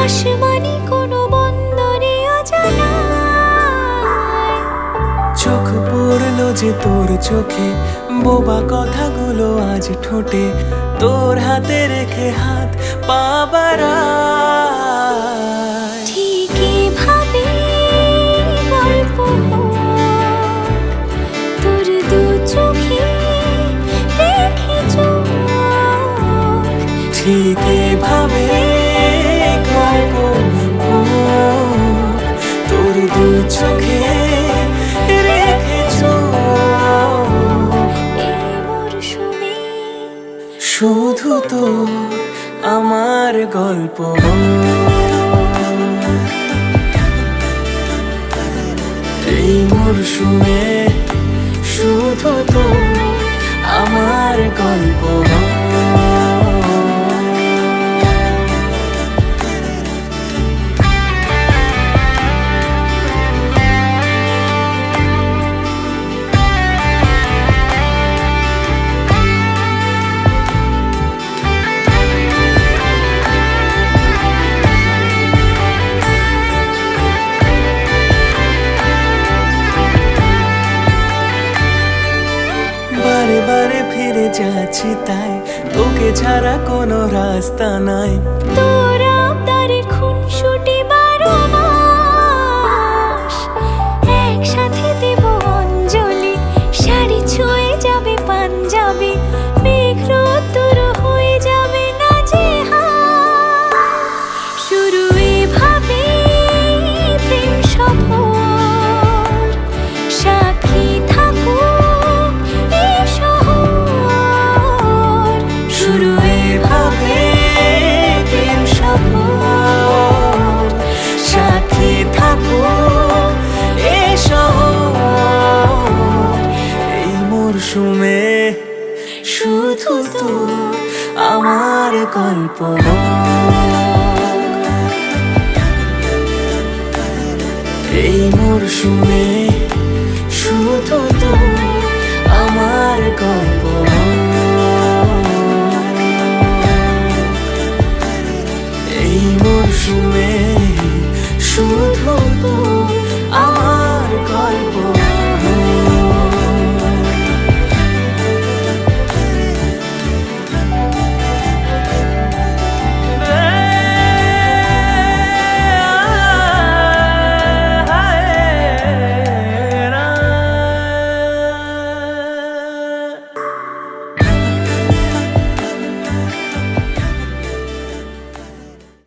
আসমানি কোনো বন্দরে অজানায় চোখ পড়লো যে তোর চোখে, বোবা কথাগুলো আজ ঠোঁটে, তোর হাতে রেখে হাত পা বাড়ায়। ঠিকই ভাবে গল্প হোক, তোর দু চোখে রেখে চোখ। ঠিক এভাবে গল্প হোক, তোর দু চোখে রেখে চোখ। এই মরশুমে শুধু তো আমার গল্প হোক, এই মরশুমে শুধু তো আমার গল্প হোক। বারে বারে ফিরে যাচ্ছি তাই, তোকে ছাড়া কোনো রাস্তা নাই। তোর আবদারে খুনসুটি 12 মাস, একসাথে দেব অঞ্জলি, শাড়ি ছুঁয়ে যাবে পাঞ্জাবি, মেঘ রোদ্দুর হয়ে যাবে নাজেহাল। শুরু এভাবে প্রেম সফর, সাক্ষী থাকুক এই শহর। শুরু এভাবে প্রেম সফর, সাথী থাকুক এ শহর। এই মরশুমে শুধু তো আমার গল্প হোক, এই মরশুমে শুধু তো আমার গল্প হোক, এই মরশুমে শুধু তো আমার